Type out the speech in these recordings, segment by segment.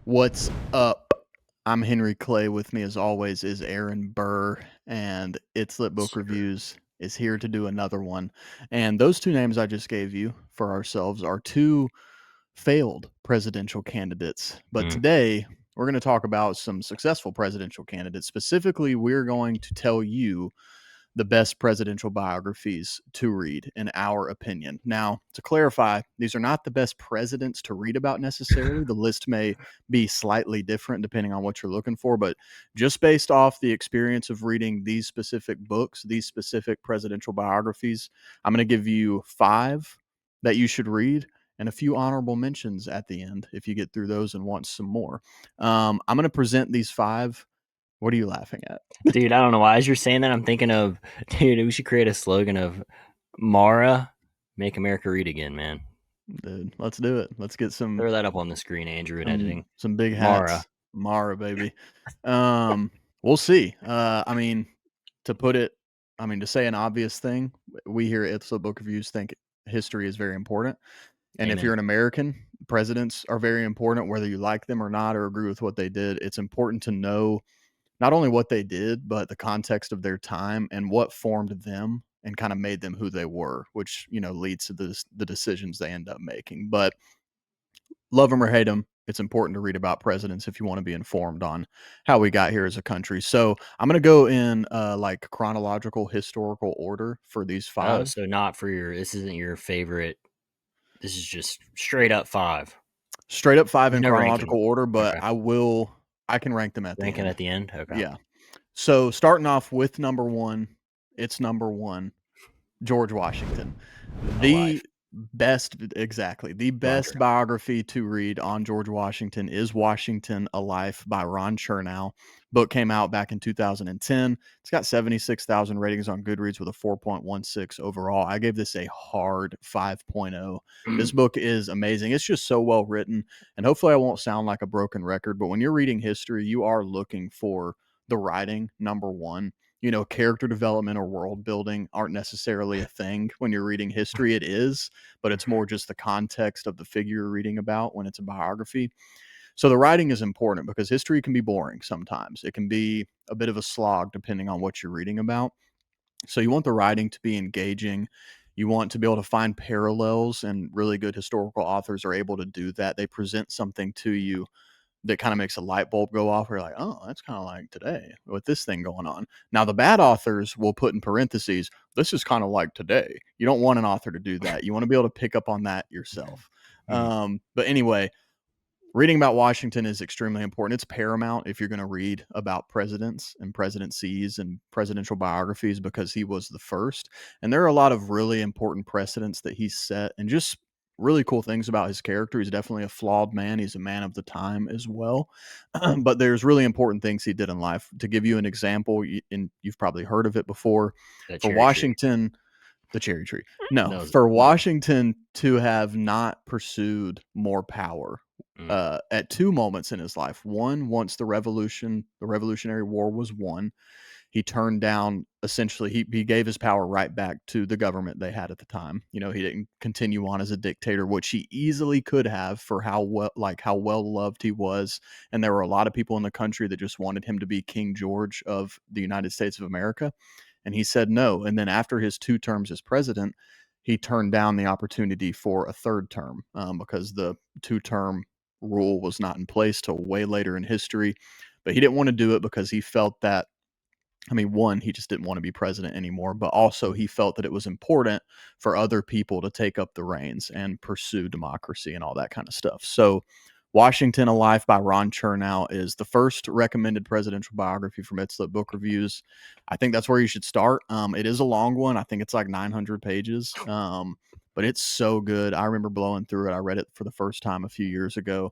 What's up? I'm Henry Clay. With me, as always, is Aaron Burr, and It's Lit Book Sure. Reviews is here to do another one. And those two names I just gave you for ourselves are two failed presidential candidates. But Mm. today, we're going to talk about some successful presidential candidates. Specifically, we're going to tell you the best presidential biographies to read, in our opinion. Now, to clarify, these are not the best presidents to read about necessarily. The list may be slightly different depending on what you're looking for, but just based off the experience of reading these specific books, these specific presidential biographies, I'm going to give you 5 that you should read and a few honorable mentions at the end if you get through those and want some more. I'm going to present these 5. What are you laughing at? Dude, I don't know why. As you're saying that, I'm thinking of, dude, we should create a slogan of Mara, make America read again, man. Dude, let's do it. Let's get Throw that up on the screen, Andrew, in editing. some big Mara. hats. Mara, baby. We'll see. To put it, to say an obvious thing, we here at Ipsa Book Reviews think history is very important. And if Amen. you're an American, presidents are very important, whether you like them or not or agree with what they did. It's important to know not only what they did, but the context of their time and what formed them and kind of made them who they were, which, leads to the decisions they end up making. But love them or hate them, it's important to read about presidents if you want to be informed on how we got here as a country. So I'm going to go in like chronological historical order for these Oh, 5. so not for this isn't your favorite. This is just straight up 5. Straight up 5 There's in no ranking. chronological order, but Okay. I can rank them at the Ranking end. at the end? Okay. Yeah. So starting off with number 1, it's number 1, George Washington. Alive. The best Roger. biography to read on George Washington is Washington: A Life by Ron Chernow. Book came out back in 2010. It's got 76,000 ratings on Goodreads with a 4.16 overall. I gave this a hard 5.0. This book is amazing. It's just so well written, and hopefully I won't sound like a broken record, but when you're reading history, you are looking for the writing, number 1. Character development or world building aren't necessarily a thing when you're reading history. It is, but it's more just the context of the figure you're reading about when it's a biography. So the writing is important because history can be boring sometimes. It can be a bit of a slog depending on what you're reading about. So you want the writing to be engaging. You want to be able to find parallels, and really good historical authors are able to do that. They present something to you that kind of makes a light bulb go off where you're like, oh, that's kind of like today with this thing going on. Now, the bad authors will put in parentheses, this is kind of like today. You don't want an author to do that. You want to be able to pick up on that yourself. But anyway, reading about Washington is extremely important. It's paramount if you're going to read about presidents and presidencies and presidential biographies because he was the first. And there are a lot of really important precedents that he set and just really cool things about his character. He's definitely a flawed man. He's a man of the time as well. But there's really important things he did in life. To give you an example, and you've probably heard of it before, The for cherry tree. Washington, the cherry tree. No, No, for no. Washington to have not pursued more power Mm. at 2 moments in his life. One, once the Revolutionary War was won, he turned down essentially he gave his power right back to the government they had at the time. He didn't continue on as a dictator, which he easily could have for how well loved he was. And there were a lot of people in the country that just wanted him to be King George of the United States of America. And he said no. And then after his 2 terms as president, he turned down the opportunity for a third term because the 2-term rule was not in place till way later in history. But he didn't want to do it because he felt that, one, he just didn't want to be president anymore, but also he felt that it was important for other people to take up the reins and pursue democracy and all that kind of stuff. So, Washington: A Life by Ron Chernow is the first recommended presidential biography from It's Lit Book Reviews. I think that's where you should start. It is a long one. I think it's like 900 pages, but it's so good. I remember blowing through it. I read it for the first time a few years ago.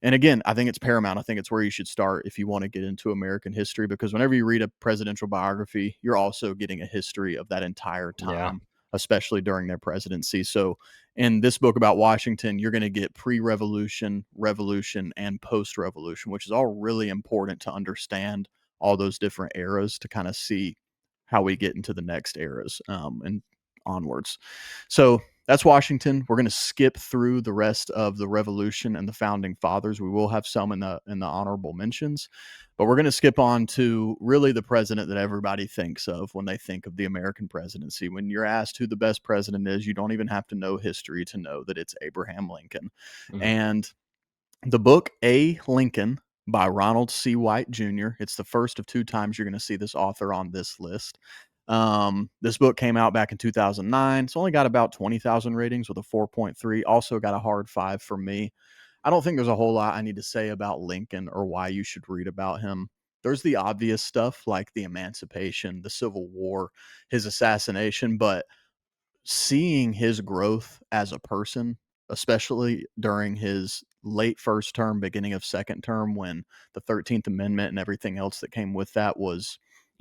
And again, I think it's paramount. I think it's where you should start if you want to get into American history, because whenever you read a presidential biography, you're also getting a history of that entire Yeah. time, especially during their presidency. So, in this book about Washington, you're going to get pre-revolution, revolution, and post-revolution, which is all really important to understand all those different eras to kind of see how we get into the next eras and onwards. So that's Washington. We're going to skip through the rest of the Revolution and the founding fathers. We will have some in the honorable mentions, but we're going to skip on to really the president that everybody thinks of when they think of the American presidency. When you're asked who the best president is, you don't even have to know history to know that it's Abraham Lincoln. Mhm. And the book A. Lincoln by Ronald C. White Jr. It's the first of two times you're going to see this author on this list. This book came out back in 2009. It's only got about 20,000 ratings with a 4.3. Also got a hard 5 from me. I don't think there's a whole lot I need to say about Lincoln or why you should read about him. There's the obvious stuff like the Emancipation, the Civil War, his assassination, but seeing his growth as a person, especially during his late first term, beginning of second term, when the 13th Amendment and everything else that came with that was,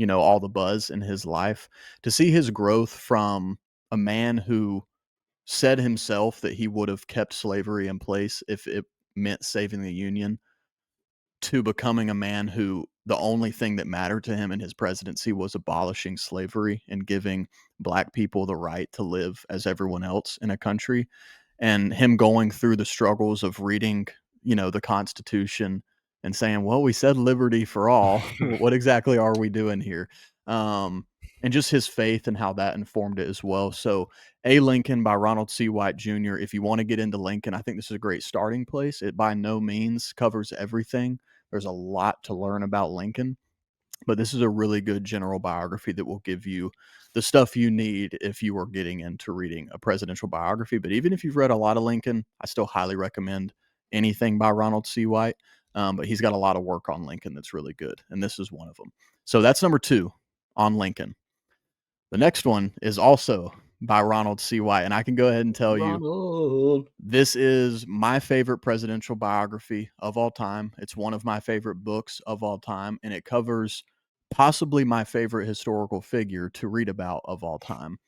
all the buzz in his life, to see his growth from a man who said himself that he would have kept slavery in place if it meant saving the Union to becoming a man who the only thing that mattered to him in his presidency was abolishing slavery and giving black people the right to live as everyone else in a country, and him going through the struggles of reading, the Constitution and saying, well, we said liberty for all. What exactly are we doing here? And just his faith and how that informed it as well. So, A. Lincoln by Ronald C. White Jr. If you want to get into Lincoln, I think this is a great starting place. It by no means covers everything. There's a lot to learn about Lincoln, but this is a really good general biography that will give you the stuff you need if you are getting into reading a presidential biography. But even if you've read a lot of Lincoln, I still highly recommend anything by Ronald C. White. But he's got a lot of work on Lincoln that's really good, and this is one of them. So that's number 2 on Lincoln. The next one is also by Ronald C. White, and I can go ahead and tell you Ronald. this is my favorite presidential biography of all time. It's one of my favorite books of all time, and it covers possibly my favorite historical figure to read about of all time.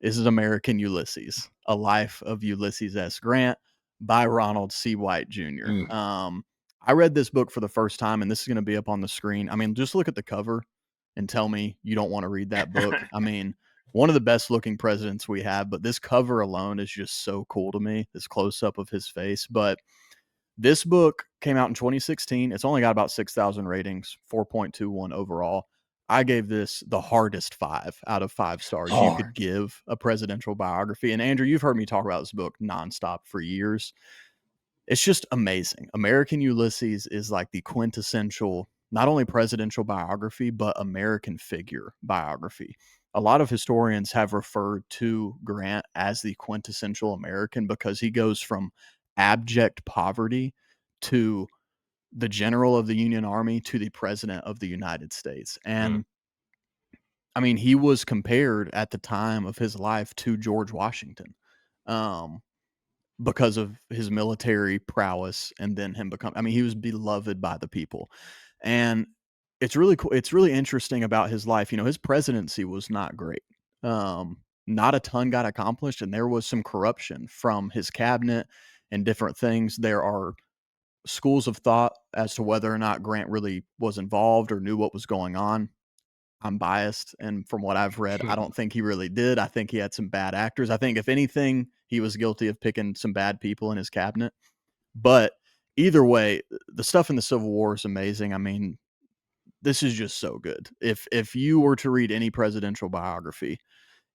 This is American Ulysses, A Life of Ulysses S. Grant by Ronald C. White Jr. Mm. I read this book for the first time, and this is going to be up on the screen. I mean, just look at the cover and tell me you don't want to read that book. I mean, one of the best looking presidents we have, but this cover alone is just so cool to me, this close up of his face. But this book came out in 2016. It's only got about 6,000 ratings, 4.21 overall. I gave this the hardest 5 out of 5 stars you could Hard. give a presidential biography. And Andrew, you've heard me talk about this book nonstop for years. It's just amazing. American Ulysses is like the quintessential, not only presidential biography, but American figure biography. A lot of historians have referred to Grant as the quintessential American because he goes from abject poverty to the general of the Union Army to the president of the United States. Mm. And I mean, he was compared at the time of his life to George Washington. Um, because of his military prowess and then him become I mean, he was beloved by the people. And it's really cool. It's really interesting about his life. His presidency was not great. Not a ton got accomplished, and there was some corruption from his cabinet and different things. There are schools of thought as to whether or not Grant really was involved or knew what was going on. I'm biased, and from what I've read, I don't think he really did. I think he had some bad actors. I think if anything, he was guilty of picking some bad people in his cabinet. But either way, the stuff in the Civil War is amazing. I mean, this is just so good. If you were to read any presidential biography,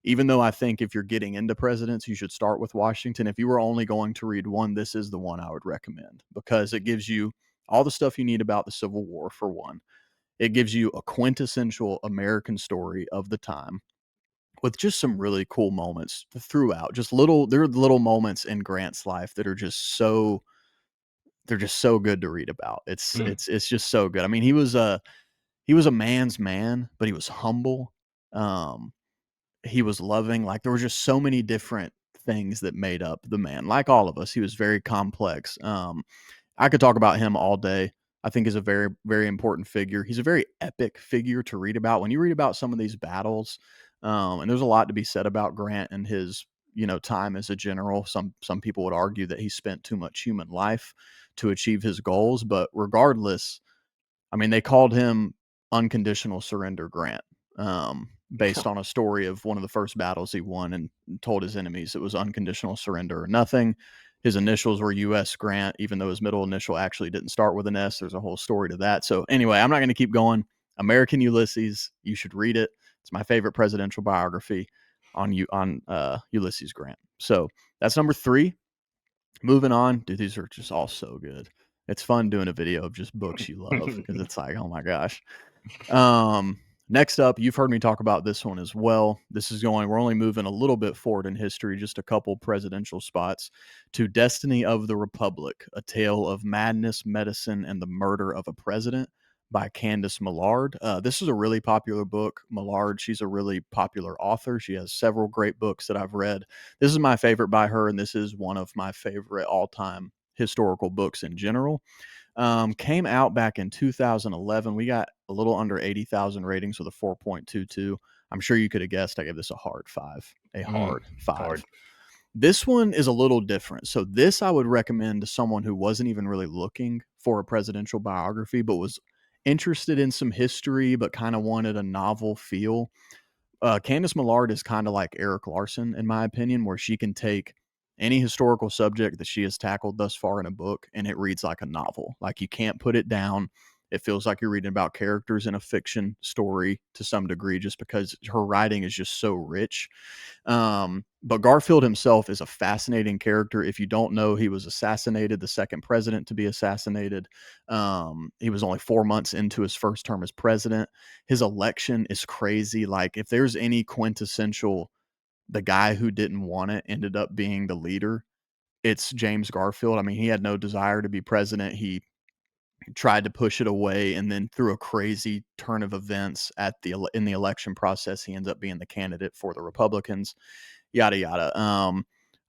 even though I think if you're getting into presidents, you should start with Washington. If you were only going to read one, this is the one I would recommend because it gives you all the stuff you need about the Civil War, for one. It gives you a quintessential American story of the time with just some really cool moments throughout. There are little moments in Grant's life that are just so they're just so good to read about. It's Mm. it's it's just so good. I mean, he was a man's man, but he was humble. Um, he was loving. Like there were just so many different things that made up the man. Like all of us, he was very complex. I could talk about him all day. I think is a very, very important figure. He's a very epic figure to read about. When you read about some of these battles, and there's a lot to be said about Grant and his, time as a general. Some people would argue that he spent too much human life to achieve his goals. But regardless, I mean, they called him unconditional surrender Grant based on a story of one of the first battles he won, and told his enemies it was unconditional surrender or nothing. His initials were U.S. Grant, even though his middle initial actually didn't start with an S. There's a whole story to that. So anyway, I'm not going to keep going. American Ulysses. You should read it. It's my favorite presidential biography on Ulysses Grant. So that's number 3. Moving on, dude, these are just all so good. It's fun doing a video of just books you love because it's like, oh my gosh. Next up, you've heard me talk about this one as well. We're only moving a little bit forward in history, just a couple presidential spots, to Destiny of the Republic, a tale of madness, medicine, and the murder of a president by Candace Millard. This is a really popular book. Millard, she's a really popular author. She has several great books that I've read. This is my favorite by her, and this is one of my favorite all-time historical books in general. Came out back in 2011. We got a little under 80,000 ratings with a 4.22. I'm sure you could have guessed I gave this a hard 5. A hard 5. Hard. This one is a little different. So this I would recommend to someone who wasn't even really looking for a presidential biography, but was interested in some history, but kind of wanted a novel feel. Candace Millard is kind of like Eric Larson, in my opinion, where she can take any historical subject that she has tackled thus far in a book and it reads like a novel. Like you can't put it down. It feels like you're reading about characters in a fiction story to some degree, just because her writing is just so rich. But Garfield himself is a fascinating character. If you don't know, he was assassinated, the second president to be assassinated. He was only 4 months into his first term as president. His election is crazy. Like, if there's any quintessential, the guy who didn't want it ended up being the leader, it's James Garfield. I mean, he had no desire to be president. He tried to push it away, and then through a crazy turn of events in the election process, he ends up being the candidate for the Republicans. Yada yada.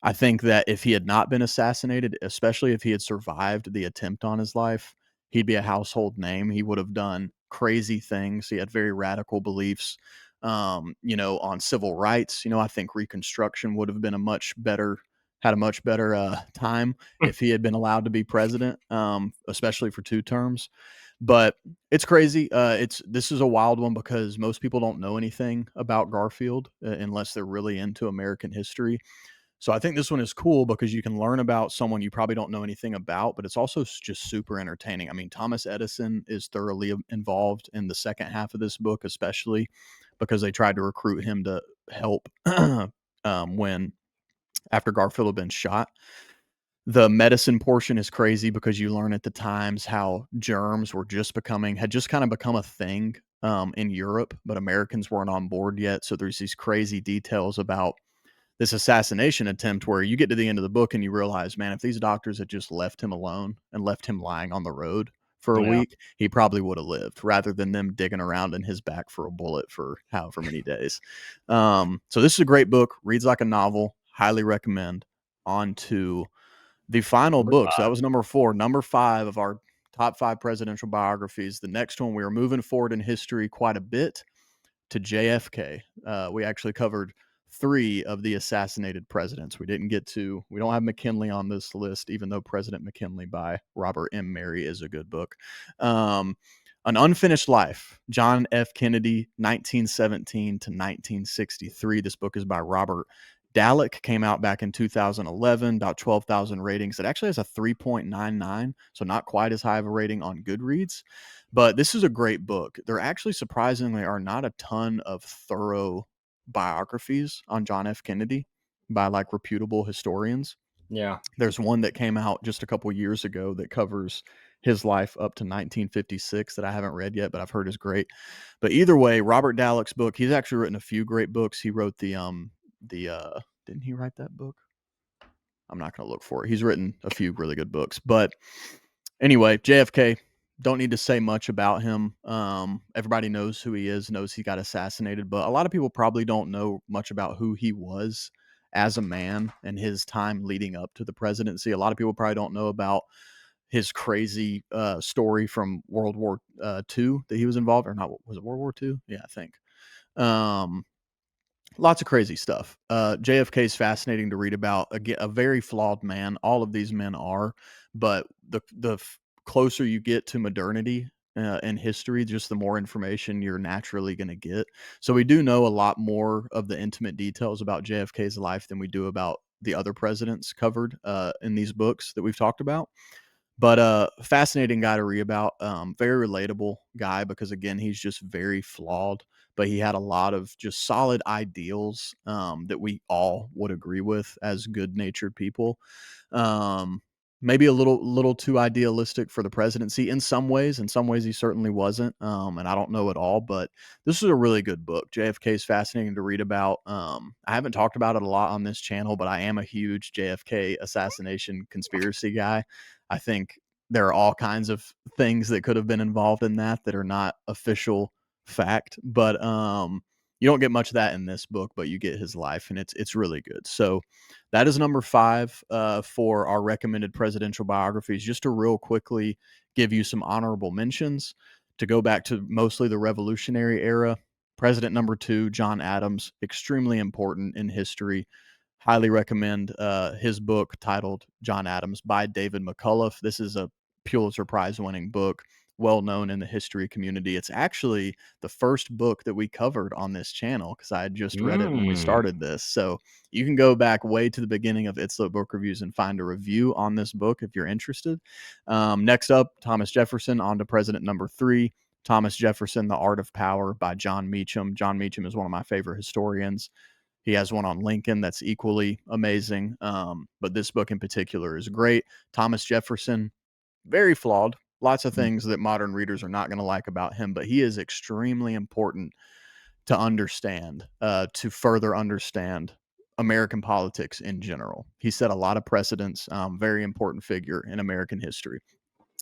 I think that if he had not been assassinated, especially if he had survived the attempt on his life, he'd be a household name. He would have done crazy things. He had very radical beliefs, on civil rights. I think Reconstruction would have been had a much better time if he had been allowed to be president, especially for 2 terms. But it's crazy. This is a wild one because most people don't know anything about Garfield unless they're really into American history. So I think this one is cool because you can learn about someone you probably don't know anything about, but it's also just super entertaining. I mean, Thomas Edison is thoroughly involved in the second half of this book, especially because they tried to recruit him to help when after Garfield had been shot. The medicine portion is crazy because you learn at the times how germs had just kind of become a thing in Europe, but Americans weren't on board yet. So there's these crazy details about this assassination attempt where you get to the end of the book and you realize, man, if these doctors had just left him alone and left him lying on the road for a Yeah. week, he probably would have lived rather than them digging around in his back for a bullet for however many days. So this is a great book. Reads like a novel. Highly recommend. On to the final Number book. So that 5. was number 4. Number 5 of our top 5 presidential biographies. The next one, we are moving forward in history quite a bit to JFK. We actually covered 3 of the assassinated presidents. We don't have McKinley on this list, even though President McKinley by Robert M. Mary is a good book. An Unfinished Life, John F. Kennedy, 1917 to 1963. This book is by Robert Dallek, came out back in 2011, about 12,000 ratings. It actually has a 3.99, so not quite as high of a rating on Goodreads. But this is a great book. There actually surprisingly are not a ton of thorough biographies on John F. Kennedy by like reputable historians. Yeah. There's one that came out just a couple years ago that covers his life up to 1956 that I haven't read yet, but I've heard is great. But either way, Robert Dallek's book, he's actually written a few great books. He wrote didn't he write that book? I'm not going to look for it. He's written a few really good books. But anyway, JFK, don't need to say much about him. Everybody knows who he is, knows he got assassinated, but a lot of people probably don't know much about who he was as a man and his time leading up to the presidency. A lot of people probably don't know about his crazy story from World War II that he was involved, or not, was it World War II? Yeah, I think. Lots of crazy stuff. JFK is fascinating to read about. Again, a very flawed man. All of these men are, but the closer you get to modernity, in history, just the more information you're naturally going to get. So we do know a lot more of the intimate details about JFK's life than we do about the other presidents covered in these books that we've talked about. But fascinating guy to read about. Very relatable guy because again, he's just very flawed, but he had a lot of just solid ideals that we all would agree with as good natured people. Um, Maybe a little too idealistic for the presidency in some ways. In some ways, he certainly wasn't. And I don't know it all, but this is a really good book. JFK is fascinating to read about. I haven't talked about it a lot on this channel, but I am a huge JFK assassination conspiracy guy. I think there are all kinds of things that could have been involved in that are not official fact, but you don't get much of that in this book, but you get his life, and it's really good. So that is number 5 for our recommended presidential biographies. Just to real quickly give you some honorable mentions to go back to mostly the Revolutionary era. President number 2, John Adams, extremely important in history. Highly recommend his book titled John Adams by David McCullough. This is a Pulitzer Prize winning book, well known in the history community. It's actually the first book that we covered on this channel because I had just read it when we Mm. started this. So you can go back way to the beginning of It's Lit Book Reviews and find a review on this book if you're interested. Next up, Thomas Jefferson, on to President number 3. Thomas Jefferson, The Art of Power by John Meacham. John Meacham is one of my favorite historians. He has one on Lincoln that's equally amazing. But this book in particular is great. Thomas Jefferson, very flawed. Lots of things that modern readers are not going to like about him, but he is extremely important to understand, to further understand American politics in general. He set a lot of precedents, very important figure in American history.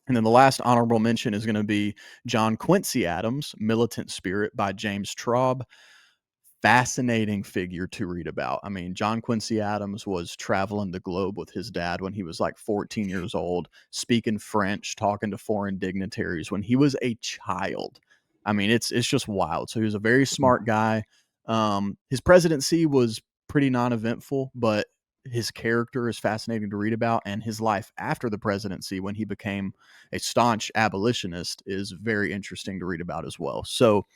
And then the last honorable mention is going to be John Quincy Adams, Militant Spirit by James Traub. Fascinating figure to read about. I mean, John Quincy Adams was traveling the globe with his dad when he was like 14 years old, speaking French, talking to foreign dignitaries when he was a child. I mean, it's just wild. So he was a very smart guy. His presidency was pretty non-eventful, but his character is fascinating to read about, and his life after the presidency when he became a staunch abolitionist is very interesting to read about as well. So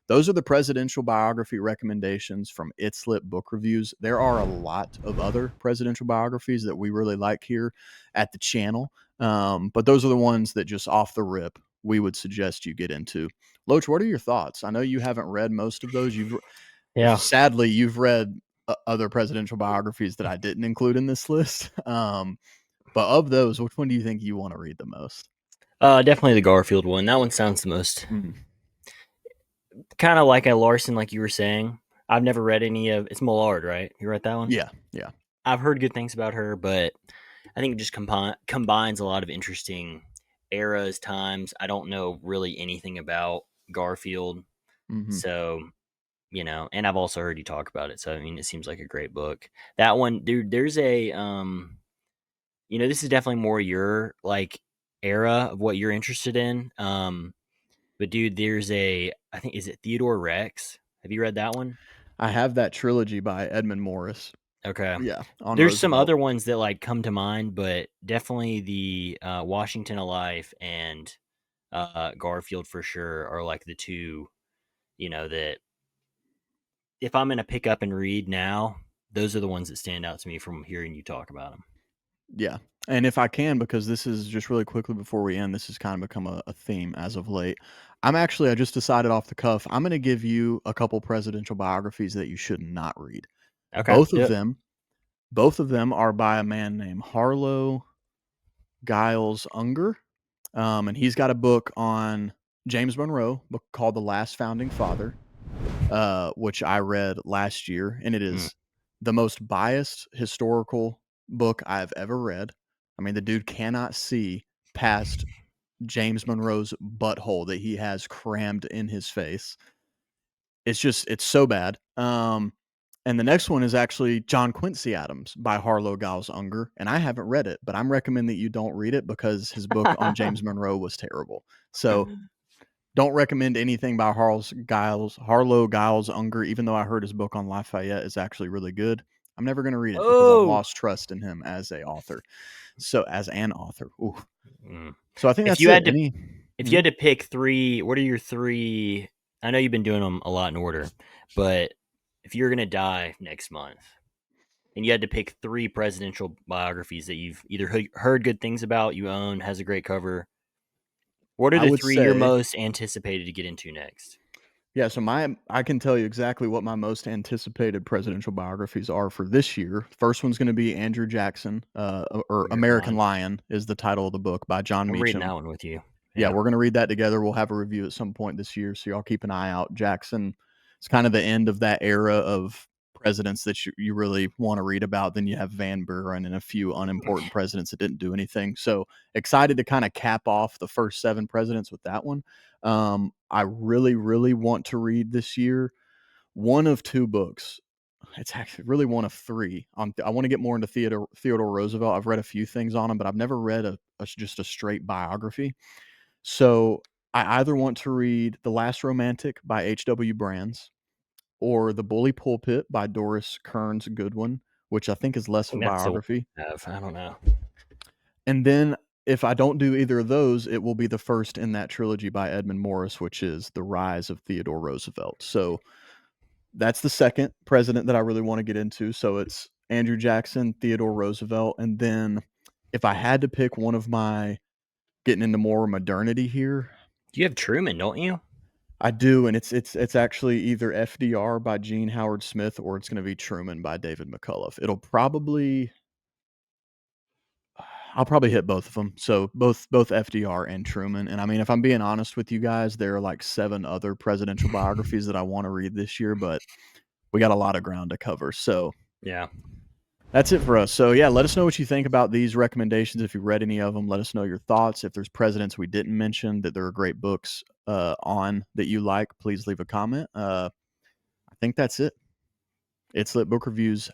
those are the presidential biography recommendations from It's Lit Book Reviews. There are a lot of other presidential biographies that we really like here at the channel, but those are the ones that just off the rip we would suggest you get into. Loach, what are your thoughts? I know you haven't read most of those. Yeah. Sadly, you've read other presidential biographies that I didn't include in this list. But of those, which one do you think you want to read the most? Definitely the Garfield one. That one sounds the most Mm, kind of like a Larson, like you were saying. I've never read any of it's Millard, right? You read that one? yeah, yeah. I've heard good things about her, but I think it just combines a lot of interesting eras, times. I don't know really anything about Garfield, Hmm. so and I've also heard you talk about it. So I mean, it seems like a great book. That one, dude. There's a this is definitely more your like era of what you're interested in. But dude, there's I think is it Theodore Rex? Have you read that one? I have that trilogy by Edmund Morris. Okay. Yeah, on There's some Roosevelt. other ones that like come to mind, but definitely the Washington Alive and Garfield for sure are like the two, that if I'm gonna pick up and read now, those are the ones that stand out to me from hearing you talk about them. Yeah. And if I can, because this is just really quickly before we end, this has kind of become a theme as of late. I just decided off the cuff, I'm going to give you a couple presidential biographies that you should not read. Okay, Both do of it. them, both of them are by a man named Harlow Giles Unger. And he's got a book on James Monroe, book called The Last Founding Father, which I read last year, and it Mm. is the most biased historical book I've ever read. I mean, the dude cannot see past James Monroe's butthole that he has crammed in his face. It's so bad. And the next one is actually John Quincy Adams by Harlow Giles Unger, and I haven't read it, but I'm recommending that you don't read it because his book on James Monroe was terrible. So don't recommend anything by Harlow Giles Unger, even though I heard his book on Lafayette is actually really good. I'm never going to read it because I've Oh. lost trust in him as a author. So as an author. Ooh. Mm. So I think If that's you it. had to Any? If you Mhm. had to pick three, what are your three? I know you've been doing them a lot in order, but if you're gonna die next month and you had to pick three presidential biographies that you've either heard good things about, you own, has a great cover, what are I the would three you're say, most anticipated to get into next? yeah, so I can tell you exactly what my most anticipated presidential biographies are for this year. First one's gonna be Andrew Jackson, or American American Lion. Lion is the title of the book by John I'm reading Meacham. that one with you. Yeah, Yeah. we're gonna read that together. We'll have a review at some point this year, so y'all keep an eye out. Jackson, it's kind of the end of that era of presidents that you really want to read about. Then you have Van Buren and a few unimportant presidents that didn't do anything. So excited to kind of cap off the first 7 presidents with that one. I really, really want to read this year one of 2 books. It's actually really one of 3. I want to get more into Theodore Roosevelt. I've read a few things on him, but I've never read just a straight biography. So I either want to read The Last Romantic by H.W. Brands or The Bully Pulpit by Doris Kearns Goodwin, which I think is I less of think a that's the one biography. I have. I don't know. And then if I don't do either of those, it will be the first in that trilogy by Edmund Morris, which is The Rise of Theodore Roosevelt. So that's the second president that I really want to get into. So it's Andrew Jackson, Theodore Roosevelt, and then if I had to pick one of my getting into more modernity here, You have Truman, don't you? I do, and it's actually either FDR by Gene Howard Smith or it's gonna be Truman by David McCullough. I'll probably hit both of them. So both FDR and Truman, and I mean, if I'm being honest with you guys, there are like 7 other presidential biographies that I wanna read this year, but we got a lot of ground to cover. So Yeah. that's it for us. So yeah, let us know what you think about these recommendations. If you read any of them, let us know your thoughts. If there's presidents we didn't mention that there are great books on that you like, please leave a comment. I think that's it. It's Lit Book Reviews